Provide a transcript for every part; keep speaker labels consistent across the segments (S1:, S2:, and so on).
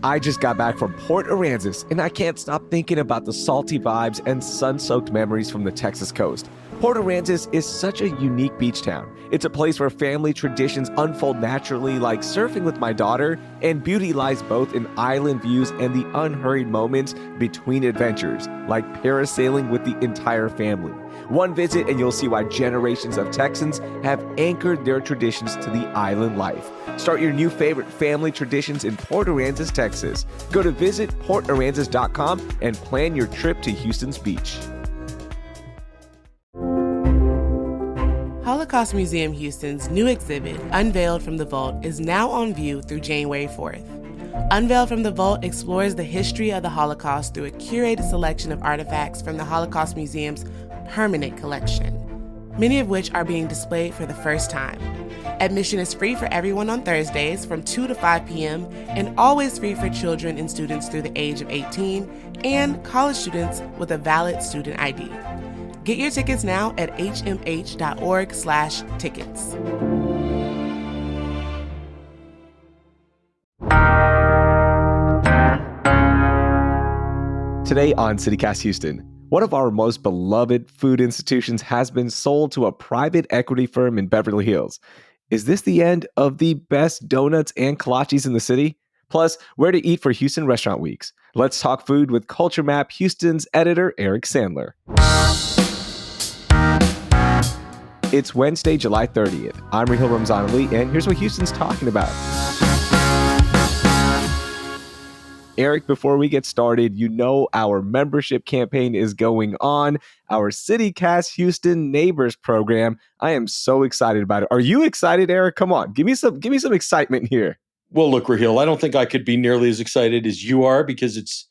S1: I just got back from Port Aransas, and I can't stop thinking about the salty vibes and sun-soaked memories from the Texas coast. Port Aransas is such a unique beach town. It's a place where family traditions unfold naturally, like surfing with my daughter, and beauty lies both in island views and the unhurried moments between adventures, like parasailing with the entire family. One visit and you'll see why generations of Texans have anchored their traditions to the island life. Start your new favorite family traditions in Port Aransas, Texas. Go to visitportaransas.com and plan your trip to Houston's beach.
S2: Holocaust Museum Houston's new exhibit, Unveiled from the Vault, is now on view through January 4th. Unveiled from the Vault explores the history of the Holocaust through a curated selection of artifacts from the Holocaust Museum's permanent collection, many of which are being displayed for the first time. Admission is free for everyone on Thursdays from 2 to 5 p.m. and always free for children and students through the age of 18 and college students with a valid student ID. Get your tickets now at hmh.org/tickets.
S1: Today on CityCast Houston, one of our most beloved food institutions has been sold to a private equity firm in Beverly Hills. Is this the end of the best donuts and kolaches in the city? Plus, where to eat for Houston Restaurant Weeks. Let's talk food with Culture Map Houston's editor, Eric Sandler. It's Wednesday, July 30th. I'm Rahil Ramzan-Ali, and here's what Houston's talking about. Eric, before we get started, you know our membership campaign is going on, our CityCast Houston Neighbors program. I am so excited about it. Are you excited, Eric? Come on, give me some excitement here.
S3: Well, look, Rahil, I don't think I could be nearly as excited as you are because it's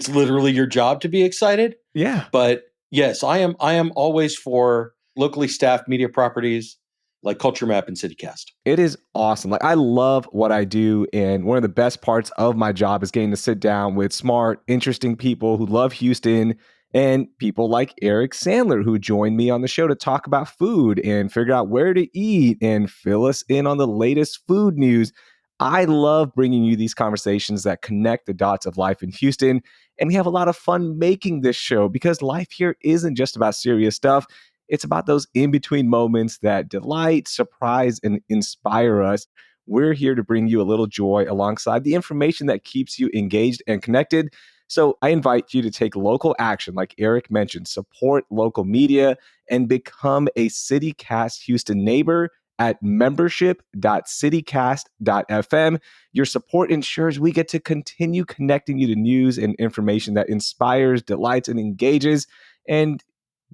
S3: literally your job to be excited.
S1: Yeah.
S3: But yes, I am always for locally staffed media properties like Culture Map and CityCast.
S1: It is awesome. Like, I love what I do, and one of the best parts of my job is getting to sit down with smart, interesting people who love Houston, and people like Eric Sandler, who joined me on the show to talk about food and figure out where to eat and fill us in on the latest food news. I love bringing you these conversations that connect the dots of life in Houston, and we have a lot of fun making this show because life here isn't just about serious stuff. It's about those in-between moments that delight, surprise, and inspire us. We're here to bring you a little joy alongside the information that keeps you engaged and connected. So I invite you to take local action, like Eric mentioned, support local media, and become a CityCast Houston neighbor at membership.citycast.fm. Your support ensures we get to continue connecting you to news and information that inspires, delights, and engages. And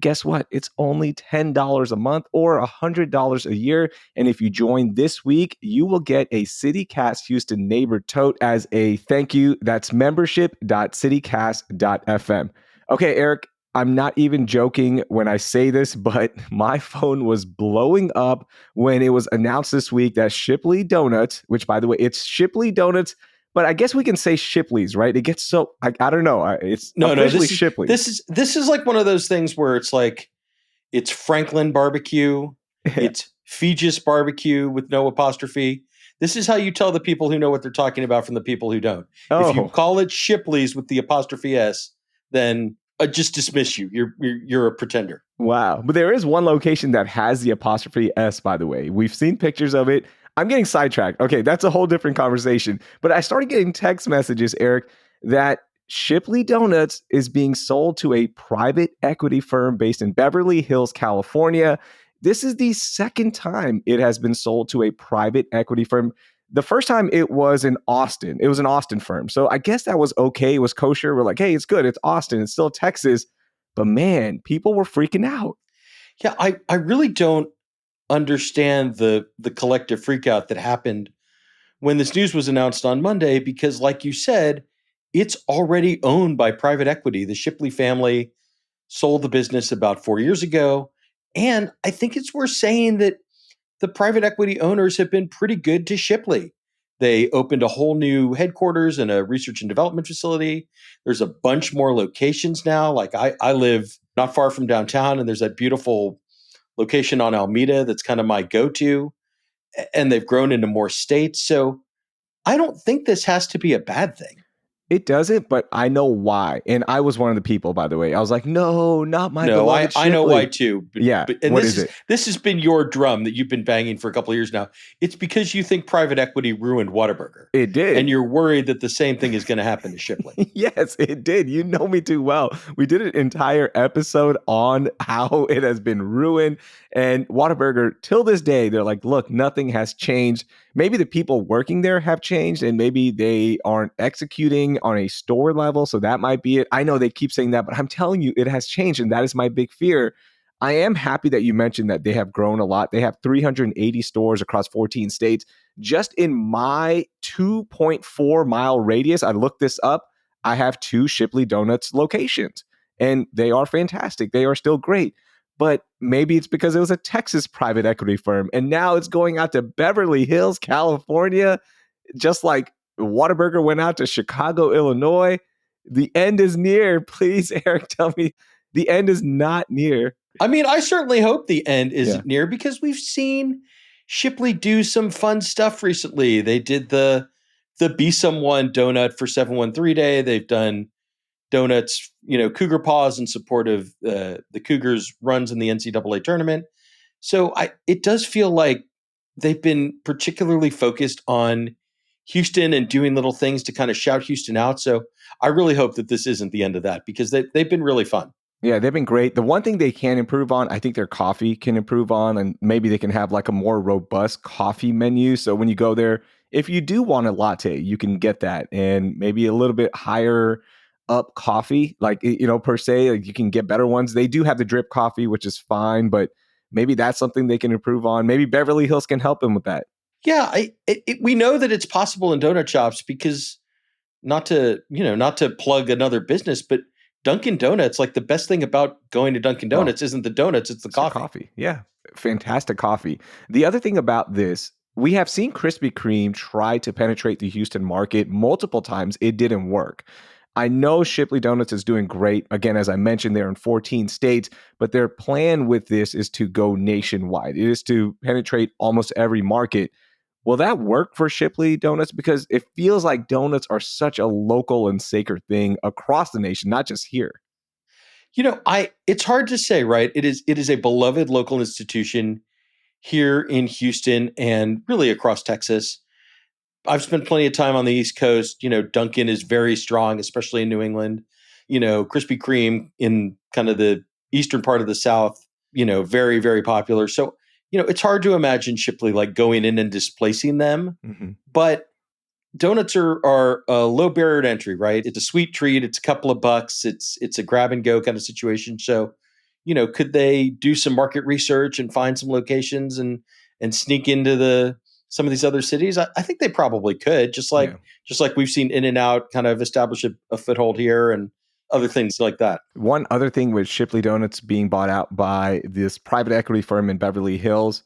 S1: guess what? It's only $10 a month or $100 a year. And if you join this week, you will get a CityCast Houston neighbor tote as a thank you. That's membership.citycast.fm. Okay, Eric, I'm not even joking when I say this, but my phone was blowing up when it was announced this week that Shipley Donuts, which by the way, it's Shipley Donuts, but I guess we can say Shipley's, right? It gets so, I don't know. It's officially Shipley's.
S3: This is like one of those things where it's like, it's Franklin barbecue. It's Feges barbecue with no apostrophe. This is how you tell the people who know what they're talking about from the people who don't.
S1: Oh.
S3: If you call it Shipley's with the apostrophe S, then I just dismiss you. You're a pretender.
S1: Wow. But there is one location that has the apostrophe S, by the way. We've seen pictures of it. I'm getting sidetracked. Okay, that's a whole different conversation. But I started getting text messages, Eric, that Shipley Donuts is being sold to a private equity firm based in Beverly Hills, California. This is the second time it has been sold to a private equity firm. The first time it was in Austin. It was an Austin firm. So I guess that was okay. It was kosher. We're like, hey, it's good. It's Austin. It's still Texas. But man, people were freaking out.
S3: Yeah, I really don't understand the collective freakout that happened when this news was announced on Monday, because like you said, it's already owned by private equity. The Shipley family sold the business about 4 years ago. And I think it's worth saying that the private equity owners have been pretty good to Shipley. They opened a whole new headquarters and a research and development facility. There's a bunch more locations now. Like I live not far from downtown, and there's that beautiful location on Alameda that's kind of my go-to. And they've grown into more states. So I don't think this has to be a bad thing.
S1: It doesn't, but I know why. And I was one of the people, by the way. I was like, no, not my
S3: No,
S1: beloved
S3: I know why
S1: Shipley.
S3: too.
S1: Yeah.
S3: And
S1: What is it?
S3: this has been your drum that you've been banging for a couple of years now. It's because you think private equity ruined Whataburger.
S1: It
S3: And
S1: did.
S3: you're worried that the same thing is going to happen to Shipley.
S1: Yes, it did. You know me too well. We did an entire episode on how it has been ruined. And Whataburger, till this day, they're like, look, nothing has changed. Maybe the people working there have changed and maybe they aren't executing on a store level. So that might be it. I know they keep saying that, but I'm telling you, it has changed. And that is my big fear. I am happy that you mentioned that they have grown a lot. They have 380 stores across 14 states. Just in my 2.4-mile radius, I looked this up. I have 2 Shipley Donuts locations, and they are fantastic. They are still great. But maybe it's because it was a Texas private equity firm, and now it's going out to Beverly Hills, California, just like Whataburger went out to Chicago, Illinois. The end is near. Please, Eric, tell me the end is not near.
S3: I mean, I certainly hope the end
S1: Yeah.
S3: isn't near because we've seen Shipley do some fun stuff recently. They did the Be Someone donut for 713 Day. They've done donuts, Cougar Paws in support of the Cougars runs in the NCAA tournament. So it does feel like they've been particularly focused on Houston and doing little things to kind of shout Houston out. So I really hope that this isn't the end of that because they've been really fun.
S1: Yeah, they've been great. The one thing they can improve on, I think their coffee can improve on, and maybe they can have like a more robust coffee menu. So when you go there, if you do want a latte, you can get that, and maybe a little bit higher up coffee, like per se, like you can get better ones. They do have the drip coffee, which is fine, but maybe that's something they can improve on. Maybe Beverly Hills can help them with that.
S3: Yeah, we know that it's possible in donut shops because not to plug another business, but Dunkin' Donuts, like the best thing about going to Dunkin'
S1: Oh,
S3: Donuts isn't the donuts, it's the
S1: it's the
S3: coffee.
S1: coffee. Yeah. Fantastic coffee. The other thing about this, we have seen Krispy Kreme try to penetrate the Houston market multiple times. It didn't work. I know Shipley Donuts is doing great. Again, as I mentioned, they're in 14 states, but their plan with this is to go nationwide. It is to penetrate almost every market. Will that work for Shipley Donuts? Because it feels like donuts are such a local and sacred thing across the nation, not just here.
S3: It's hard to say, right? It is a beloved local institution here in Houston and really across Texas. I've spent plenty of time on the East Coast. Dunkin' is very strong, especially in New England. Krispy Kreme in kind of the eastern part of the South, very, very popular. So, it's hard to imagine Shipley like going in and displacing them.
S1: Mhm.
S3: But donuts are a low barrier to entry, right? It's a sweet treat. It's a couple of bucks. It's a grab and go kind of situation. So, could they do some market research and find some locations and sneak into some of these other cities? I think they probably could.
S1: Yeah.
S3: Just like we've seen In and Out kind of establish a foothold here and other things like that.
S1: One other thing with Shipley Donuts being bought out by this private equity firm in Beverly Hills,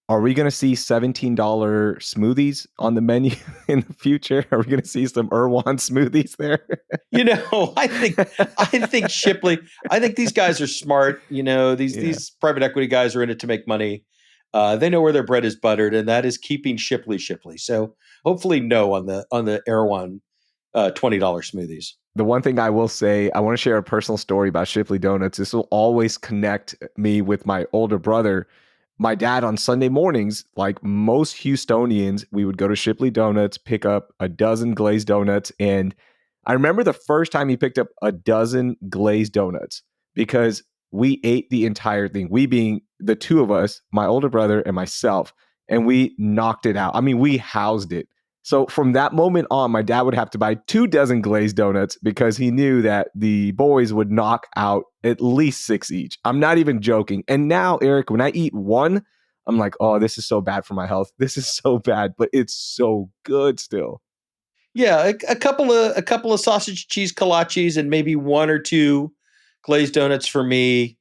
S1: are we going to see $17 smoothies on the menu in the future? Are we going to see some Erewhon smoothies there?
S3: I think Shipley. I think these guys are smart. These
S1: Yeah.
S3: these private equity guys are in it to make money. They know where their bread is buttered, and that is keeping Shipley. So hopefully, no on the Erewhon $20 smoothies.
S1: The one thing I will say, I want to share a personal story about Shipley Donuts. This will always connect me with my older brother. My dad on Sunday mornings, like most Houstonians, we would go to Shipley Donuts, pick up a dozen glazed donuts. And I remember the first time he picked up a dozen glazed donuts because we ate the entire thing. We being the two of us, my older brother and myself, and we knocked it out. I mean, we housed it. So from that moment on, my dad would have to buy 2 dozen glazed donuts because he knew that the boys would knock out at least 6 each. I'm not even joking. And now, Eric, when I eat one, I'm like, oh, this is so bad for my health. This is so bad, but it's so good still.
S3: Yeah, a couple of sausage cheese kolaches and maybe one or two glazed donuts for me.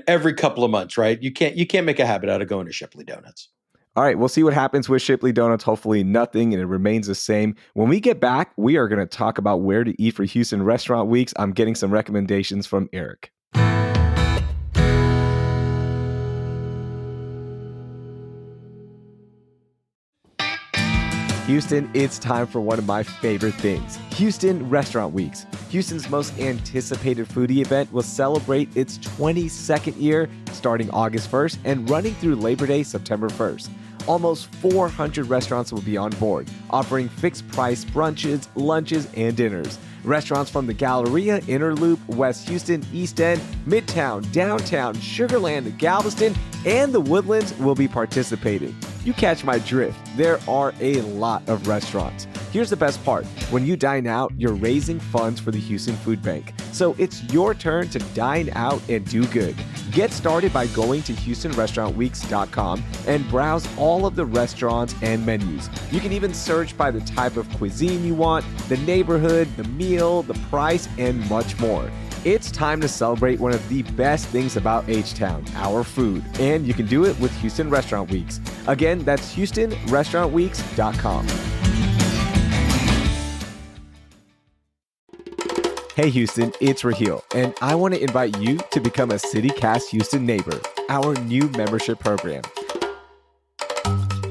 S3: Every couple of months, right? You can't make a habit out of going to Shipley Donuts.
S1: All right, we'll see what happens with Shipley Donuts. Hopefully, nothing, and it remains the same. When we get back, we are going to talk about where to eat for Houston Restaurant Weeks. I'm getting some recommendations from Eric. Houston, it's time for one of my favorite things, Houston Restaurant Weeks. Houston's most anticipated foodie event will celebrate its 22nd year starting August 1st and running through Labor Day, September 1st. Almost 400 restaurants will be on board, offering fixed-price brunches, lunches, and dinners. Restaurants from the Galleria, Inner Loop, West Houston, East End, Midtown, Downtown, Sugar Land, Galveston, and the Woodlands will be participating. You catch my drift. There are a lot of restaurants. Here's the best part. When you dine out, you're raising funds for the Houston Food Bank. So it's your turn to dine out and do good. Get started by going to HoustonRestaurantWeeks.com and browse all of the restaurants and menus. You can even search by the type of cuisine you want, the neighborhood, the meal, the price, and much more. It's time to celebrate one of the best things about H-Town, our food. And you can do it with Houston Restaurant Weeks. Again, that's HoustonRestaurantWeeks.com. Hey Houston, it's Raheel, and I want to invite you to become a CityCast Houston neighbor, our new membership program.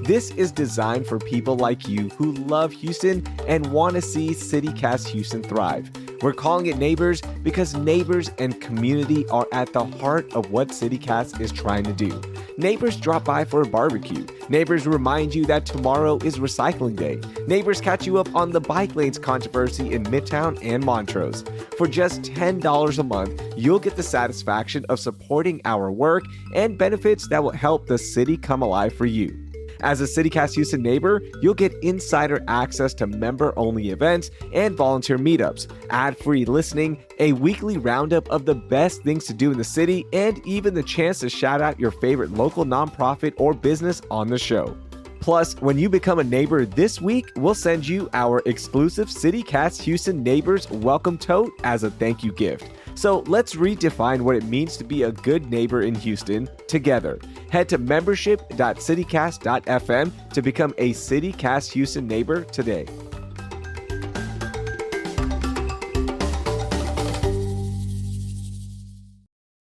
S1: This is designed for people like you who love Houston and want to see CityCast Houston thrive. We're calling it Neighbors because neighbors and community are at the heart of what CityCast is trying to do. Neighbors drop by for a barbecue. Neighbors remind you that tomorrow is recycling day. Neighbors catch you up on the bike lanes controversy in Midtown and Montrose. For just $10 a month, you'll get the satisfaction of supporting our work and benefits that will help the city come alive for you. As a CityCast Houston neighbor, you'll get insider access to member-only events and volunteer meetups, ad-free listening, a weekly roundup of the best things to do in the city, and even the chance to shout out your favorite local nonprofit or business on the show. Plus, when you become a neighbor this week, we'll send you our exclusive CityCast Houston Neighbors Welcome Tote as a thank you gift. So let's redefine what it means to be a good neighbor in Houston together. Head to membership.citycast.fm to become a CityCast Houston neighbor today.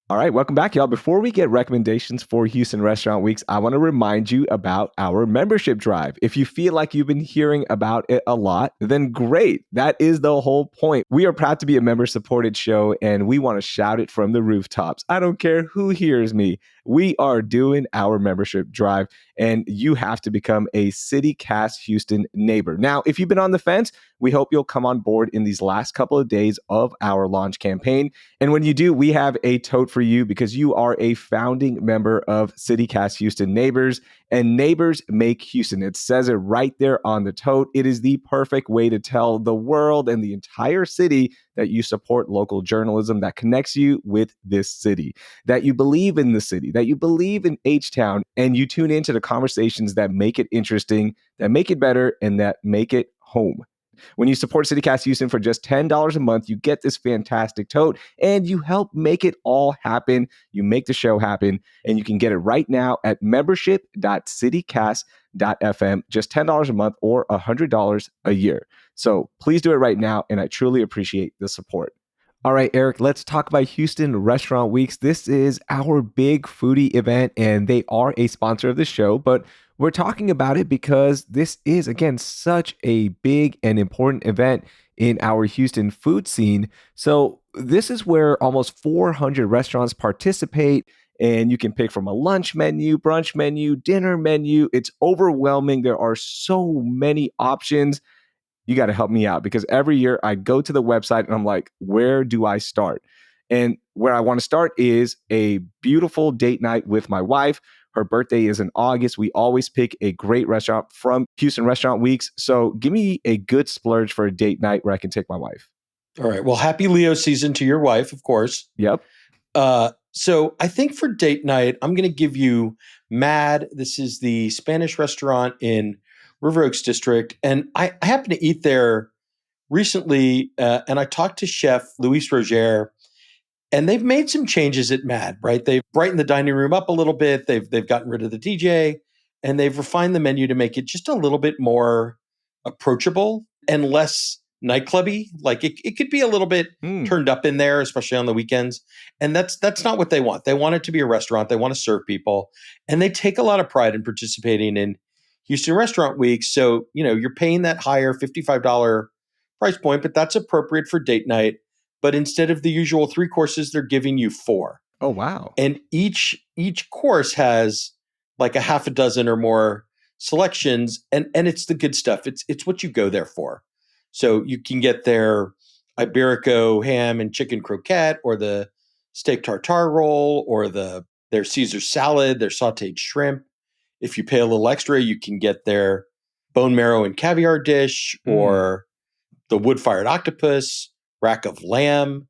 S1: All right, welcome back, y'all. Before we get recommendations for Houston Restaurant Weeks, I want to remind you about our membership drive. If you feel like you've been hearing about it a lot, then great. That is the whole point. We are proud to be a member-supported show, and we want to shout it from the rooftops. I don't care who hears me. We are doing our membership drive, and you have to become a CityCast Houston neighbor. Now, if you've been on the fence, we hope you'll come on board in these last couple of days of our launch campaign. And when you do, we have a tote for you because you are a founding member of CityCast Houston Neighbors, and neighbors make Houston. It says it right there on the tote. It is the perfect way to tell the world and the entire city that you support local journalism that connects you with this city, that you believe in the city, that you believe in H-Town, and you tune into the conversations that make it interesting, that make it better, and that make it home. When you support CityCast Houston for just $10 a month, you get this fantastic tote and you help make it all happen. You make the show happen, and you can get it right now at membership.citycast.fm, just $10 a month or $100 a year. So please do it right now, and I truly appreciate the support. All right, Eric, let's talk about Houston Restaurant Weeks. This is our big foodie event, and they are a sponsor of the show, but we're talking about it because this is, again, such a big and important event in our Houston food scene. So this is where almost 400 restaurants participate, and you can pick from a lunch menu, brunch menu, dinner menu. It's overwhelming. There are so many options. You got to help me out because every year I go to the website and I'm like, where do I start? And where I want to start is a beautiful date night with my wife. Her birthday is in August. We always pick a great restaurant from Houston Restaurant Weeks. So give me a good splurge for a date night where I can take my wife.
S3: All right. Well, happy Leo season to your wife, of course.
S1: Yep.
S3: So I think for date night, I'm going to give you Mad. This is the Spanish restaurant in River Oaks District. And I happened to eat there recently, and I talked to Chef Luis Roger, and they've made some changes at Mad, right? They've brightened the dining room up a little bit. They've gotten rid of the DJ, and they've refined the menu to make it just a little bit more approachable and less nightclubby. Like it could be a little bit turned up in there, especially on the weekends. And that's not what they want. They want it to be a restaurant. They want to serve people, and they take a lot of pride in participating in Houston Restaurant Week. So, you're paying that higher $55 price point, but that's appropriate for date night. But instead of the usual 3 courses, they're giving you 4.
S1: Oh, wow.
S3: And each course has like a half a dozen or more selections, and it's the good stuff. It's what you go there for. So you can get their Iberico ham and chicken croquette, or the steak tartare roll, or their Caesar salad, their sautéed shrimp. If you pay a little extra, you can get their bone marrow and caviar dish,
S1: Mm.
S3: or the wood-fired octopus, rack of lamb.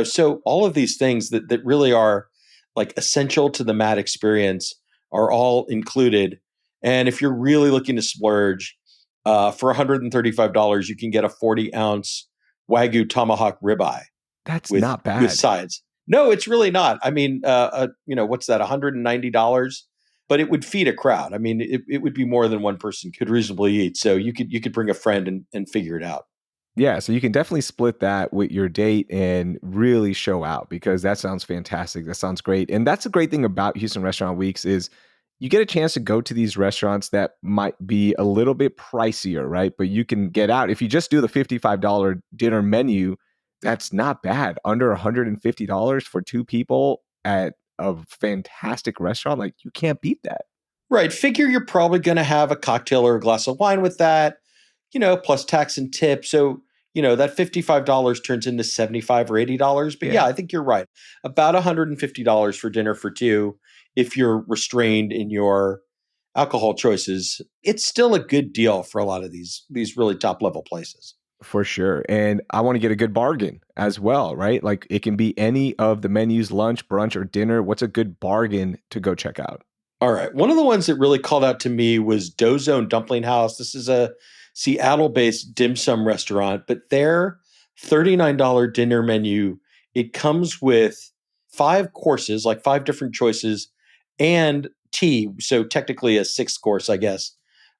S3: So all of these things that really are like essential to the Mad experience are all included. And if you're really looking to splurge, for $135, you can get a 40-ounce Wagyu tomahawk ribeye
S1: That's
S3: with
S1: not bad.
S3: sides. No, it's really not. I mean, what's that? $190, but it would feed a crowd. I mean, it would be more than one person could reasonably eat. So you could bring a friend and figure it out.
S1: Yeah, so you can definitely split that with your date and really show out because that sounds fantastic. That sounds great. And that's a great thing about Houston Restaurant Weeks is you get a chance to go to these restaurants that might be a little bit pricier, right? But you can get out. If you just do the $55 dinner menu, that's not bad. Under $150 for 2 people at a fantastic restaurant, like you can't beat that.
S3: Right. Figure you're probably going to have a cocktail or a glass of wine with that, plus tax and tip. So, that $55 turns into $75 or $80. But yeah,
S1: Yeah.
S3: I think you're right. About $150 for dinner for 2 if you're restrained in your alcohol choices. It's still a good deal for a lot of these really top level places.
S1: For sure. And I want to get a good bargain as well, right? Like it can be any of the menus, lunch, brunch, or dinner. What's a good bargain to go check out?
S3: All right. One of the ones that really called out to me was Dozone Dumpling House. This is a Seattle-based dim sum restaurant, but their $39 dinner menu, it comes with 5 courses, like 5 different choices, and tea. So technically a 6th course, I guess.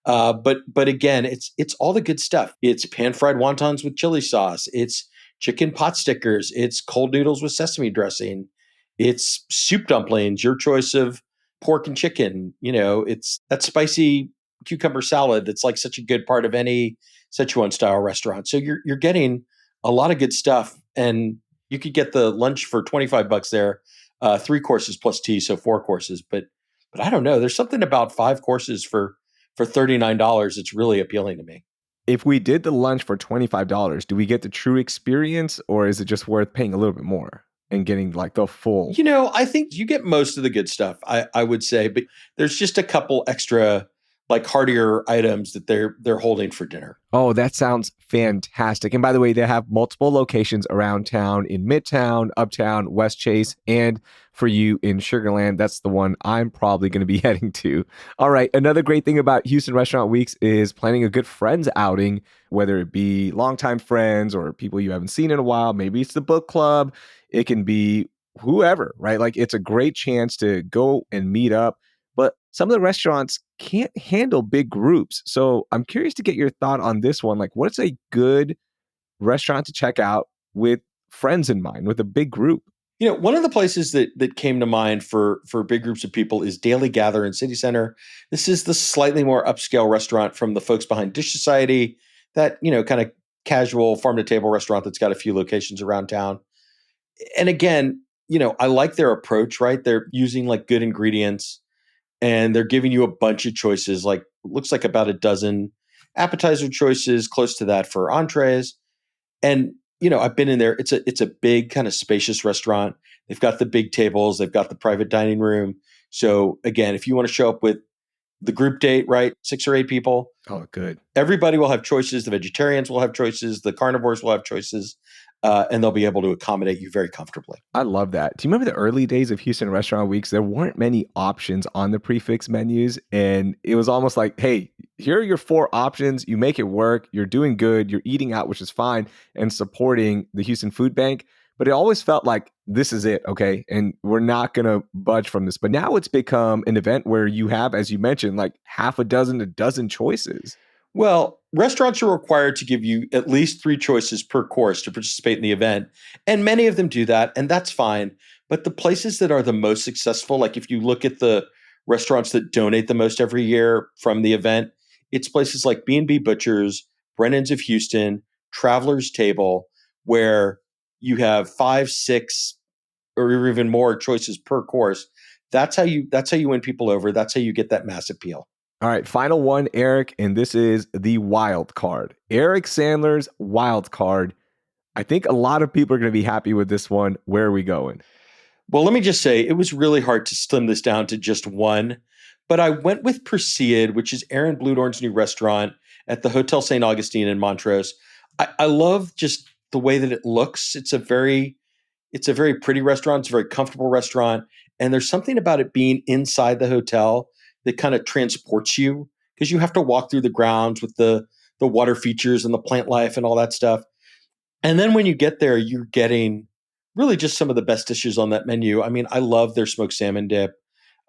S3: But again, it's all the good stuff. It's pan fried wontons with chili sauce. It's chicken pot stickers. It's cold noodles with sesame dressing. It's soup dumplings, your choice of pork and chicken. It's that spicy cucumber salad that's like such a good part of any Sichuan style restaurant. So you're getting a lot of good stuff, and you could get the lunch for $25 there, 3 courses plus tea, so 4 courses. But I don't know. There's something about 5 courses for $39 that's really appealing to me.
S1: If we did the lunch for $25, do we get the true experience or is it just worth paying a little bit more and getting like the full?
S3: I think you get most of the good stuff, I would say, but there's just a couple extra like heartier items that they're holding for dinner.
S1: Oh, that sounds fantastic. And by the way, they have multiple locations around town in Midtown, Uptown, West Chase, and for you in Sugarland, that's the one I'm probably going to be heading to. All right. Another great thing about Houston Restaurant Weeks is planning a good friends outing, whether it be longtime friends or people you haven't seen in a while. Maybe it's the book club. It can be whoever, right? Like it's a great chance to go and meet up. But some of the restaurants can't handle big groups. So I'm curious to get your thought on this one. Like, what's a good restaurant to check out with friends in mind, with a big group?
S3: One of the places that came to mind for big groups of people is Daily Gather in City Center. This is the slightly more upscale restaurant from the folks behind Dish Society, that, kind of casual farm to table restaurant that's got a few locations around town. And again, I like their approach, right? They're using like good ingredients, and they're giving you a bunch of choices, like looks like about a dozen appetizer choices, close to that for entrees. And I've been in there. It's a big kind of spacious restaurant. They've got the big tables, they've got the private dining room. So again, if you want to show up with the group date, right, 6 or 8 people,
S1: Oh, good.
S3: everybody will have choices. The vegetarians will have choices. The carnivores will have choices, and they'll be able to accommodate you very comfortably.
S1: I love that. Do you remember the early days of Houston Restaurant Weeks? There weren't many options on the prefix menus. And it was almost like, hey, here are your 4 options. You make it work. You're doing good. You're eating out, which is fine, and supporting the Houston Food Bank. But it always felt like this is it. Okay. And we're not going to budge from this. But now it's become an event where you have, as you mentioned, like half a dozen, a dozen choices.
S3: Well, restaurants are required to give you at least 3 choices per course to participate in the event. And many of them do that, and that's fine. But the places that are the most successful, like if you look at the restaurants that donate the most every year from the event. It's places like B&B Butchers, Brennan's of Houston, Traveler's Table, where you have 5, 6, or even more choices per course. That's how you win people over. That's how you get that mass appeal.
S1: All right, final one, Eric, and this is the wild card. Eric Sandler's wild card. I think a lot of people are going to be happy with this one. Where are we going?
S3: Well, let me just say it was really hard to slim this down to just one, but I went with Perseid, which is Aaron Bludorn's new restaurant at the Hotel St. Augustine in Montrose. I love just the way that it looks. It's a very pretty restaurant. It's a very comfortable restaurant. And there's something about it being inside the hotel that kind of transports you because you have to walk through the grounds with the water features and the plant life and all that stuff. And then when you get there, you're getting really just some of the best dishes on that menu. I mean, I love their smoked salmon dip.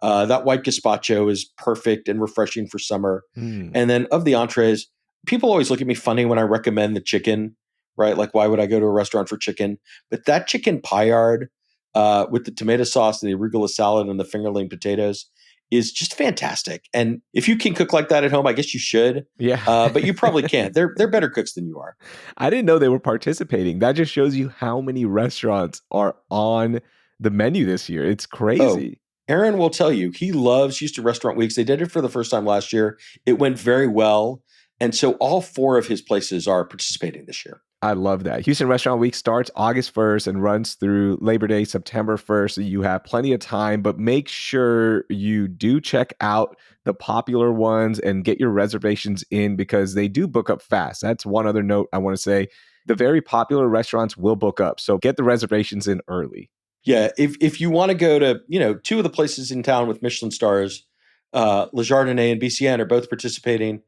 S3: That white gazpacho is perfect and refreshing for summer.
S1: Mm.
S3: And then of the entrees, people always look at me funny when I recommend the chicken, right? Like, why would I go to a restaurant for chicken? But that chicken paillard with the tomato sauce and the arugula salad and the fingerling potatoes is just fantastic. And if you can cook like that at home, I guess you should.
S1: Yeah.
S3: But you probably can't. They're better cooks than you are.
S1: I didn't know they were participating. That just shows you how many restaurants are on the menu this year. It's
S3: Oh,
S1: crazy.
S3: Aaron will tell you he loves Houston Restaurant Weeks. They did it for the first time last year. It went very well. And so all 4 of his places are participating this year.
S1: I love that. Houston Restaurant Week starts August 1st and runs through Labor Day, September 1st. So you have plenty of time, but make sure you do check out the popular ones and get your reservations in because they do book up fast. That's one other note I want to say. The very popular restaurants will book up. So get the reservations in early.
S3: Yeah, if you want to go to, 2 of the places in town with Michelin stars, Le Jardinier and BCN are both participating.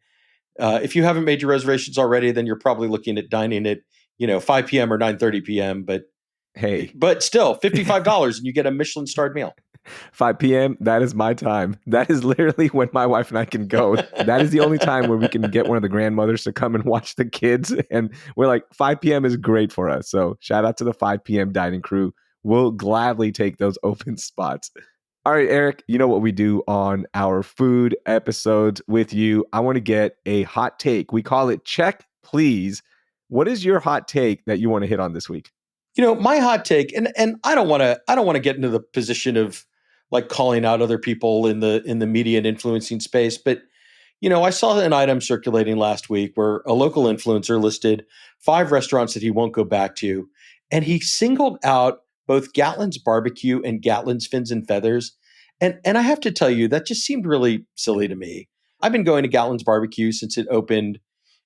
S3: If you haven't made your reservations already, then you're probably looking at dining at, 5 p.m. or 9:30 p.m.
S1: Hey,
S3: But still, $55 and you get a Michelin starred meal.
S1: 5 p.m., that is my time. That is literally when my wife and I can go. That is the only time where we can get one of the grandmothers to come and watch the kids. And we're like, 5 p.m. is great for us. So shout out to the 5 p.m. dining crew. We'll gladly take those open spots. All right, Eric, you know what we do on our food episodes with you. I want to get a hot take. We call it Check Please. What is your hot take that you want to hit on this week?
S3: My hot take, and I don't want to get into the position of like calling out other people in the media and influencing space, but I saw an item circulating last week where a local influencer listed 5 restaurants that he won't go back to, and he singled out both Gatlin's Barbecue and Gatlin's Fins and Feathers, and I have to tell you that just seemed really silly to me. I've been going to Gatlin's Barbecue since it opened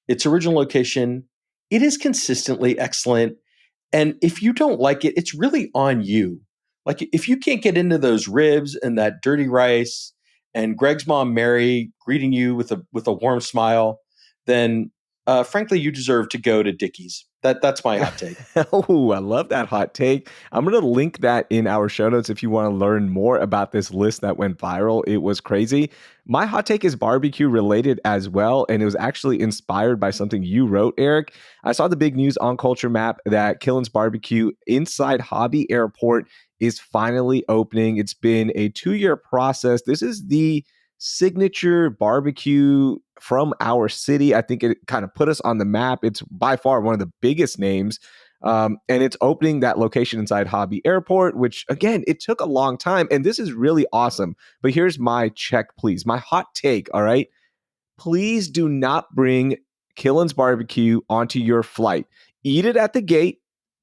S3: its original location. It is consistently excellent. And if you don't like it, it's really on you. Like if you can't get into those ribs and that dirty rice and Greg's mom Mary greeting you with a warm smile, then frankly you deserve to go to Dickie's. That's my hot take.
S1: Oh, I love that hot take. I'm going to link that in our show notes if you want to learn more about this list that went viral. It was crazy. My hot take is barbecue related as well, and it was actually inspired by something you wrote, Eric. I saw the big news on Culture Map that Killen's Barbecue inside Hobby Airport is finally opening. It's been a 2-year process. This is the signature barbecue from our city. I think it kind of put us on the map. It's by far one of the biggest names. And it's opening that location inside Hobby Airport, which again, it took a long time. And this is really awesome. But here's my check, please. My hot take. All right. Please do not bring Killen's Barbecue onto your flight. Eat it at the gate,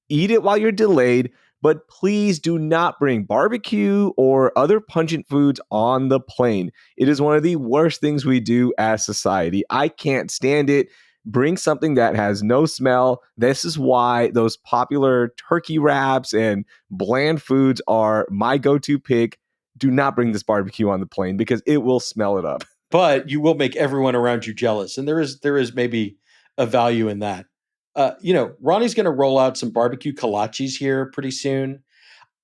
S1: eat it while you're delayed, but please do not bring barbecue or other pungent foods on the plane. It is one of the worst things we do as society. I can't stand it. Bring something that has no smell. This is why those popular turkey wraps and bland foods are my go-to pick. Do not bring this barbecue on the plane because it will smell it up.
S3: But you will make everyone around you jealous. And there is maybe a value in that. Ronnie's going to roll out some barbecue kolaches here pretty soon.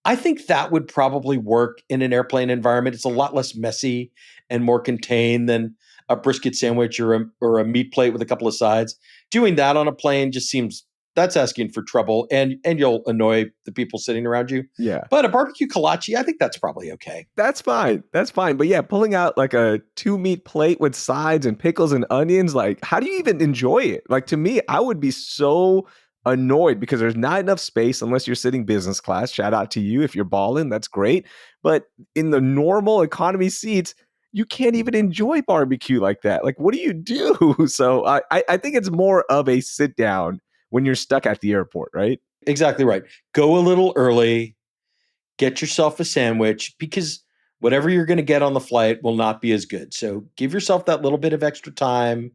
S3: I think that would probably work in an airplane environment. It's a lot less messy and more contained than a brisket sandwich or a meat plate with a couple of sides. Doing that on a plane just seems that's asking for trouble, and you'll annoy the people sitting around you.
S1: Yeah.
S3: But a barbecue kolache, I think that's probably okay.
S1: That's fine. That's fine. But yeah, pulling out like a 2 meat plate with sides and pickles and onions, like, how do you even enjoy it? Like, to me, I would be so annoyed because there's not enough space unless you're sitting business class. Shout out to you if you're balling. That's great. But in the normal economy seats, you can't even enjoy barbecue like that. Like, what do you do? So I think it's more of a sit down when you're stuck at the airport, right?
S3: Exactly right. Go a little early, get yourself a sandwich, because whatever you're going to get on the flight will not be as good. So give yourself that little bit of extra time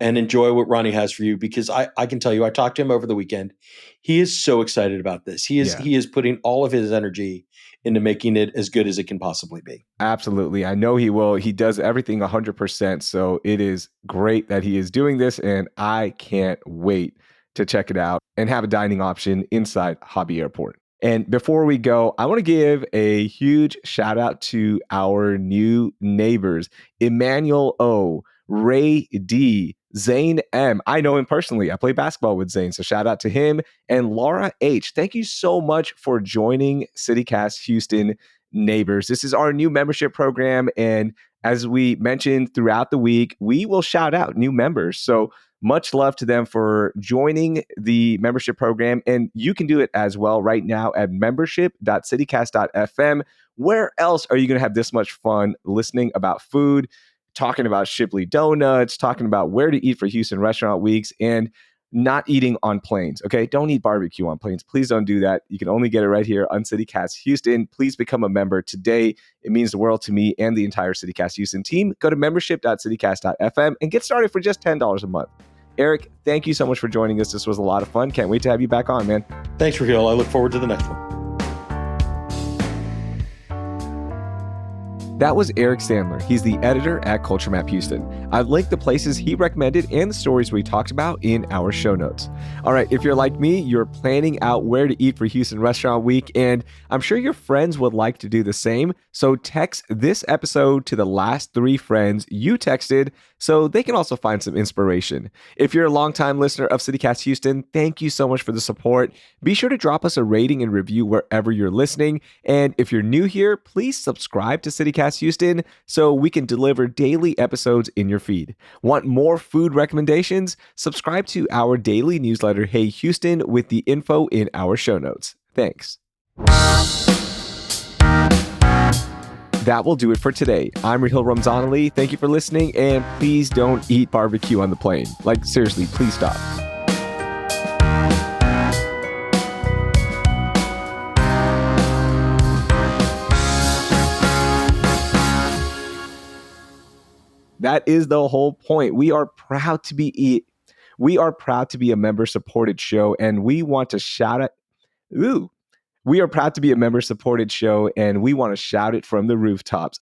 S3: and enjoy what Ronnie has for you, because I can tell you, I talked to him over the weekend. He is so excited about this.
S1: Yeah.
S3: He is putting all of his energy into making it as good as it can possibly be.
S1: Absolutely. I know he will. He does everything 100%. So it is great that he is doing this. And I can't wait to check it out and have a dining option inside Hobby Airport. And before we go, I want to give a huge shout out to our new neighbors, Emmanuel O, Ray D, Zane M. I know him personally. I play basketball with Zane. So shout out to him. And Laura H. Thank you so much for joining CityCast Houston Neighbors. This is our new membership program. And as we mentioned throughout the week, we will shout out new members. So much love to them for joining the membership program. And you can do it as well right now at membership.citycast.fm. Where else are you going to have this much fun listening about food, talking about Shipley donuts, talking about where to eat for Houston Restaurant Weeks, and not eating on planes, okay? Don't eat barbecue on planes. Please don't do that. You can only get it right here on CityCast Houston. Please become a member today. It means the world to me and the entire CityCast Houston team. Go to membership.citycast.fm and get started for just $10 a month. Eric, thank you so much for joining us. This was a lot of fun. Can't wait to have you back on, man.
S3: Thanks, Raheel. I look forward to the next one.
S1: That was Eric Sandler. He's the editor at Culture Map Houston. I've linked the places he recommended and the stories we talked about in our show notes. All right, if you're like me, you're planning out where to eat for Houston Restaurant Week, and I'm sure your friends would like to do the same. So text this episode to the last 3 friends you texted so they can also find some inspiration. If you're a longtime listener of CityCast Houston, thank you so much for the support. Be sure to drop us a rating and review wherever you're listening. And if you're new here, please subscribe to CityCast Houston so we can deliver daily episodes in your feed. Want more food recommendations? Subscribe to our daily newsletter, Hey Houston, with the info in our show notes. Thanks. That will do it for today. I'm Raheel Ramzanali. Thank you for listening, and please don't eat barbecue on the plane. Like, seriously, please stop. That is the whole point. We are proud to be a member-supported show, and we want to shout it. We are proud to be a member-supported show, and we want to shout it from the rooftops.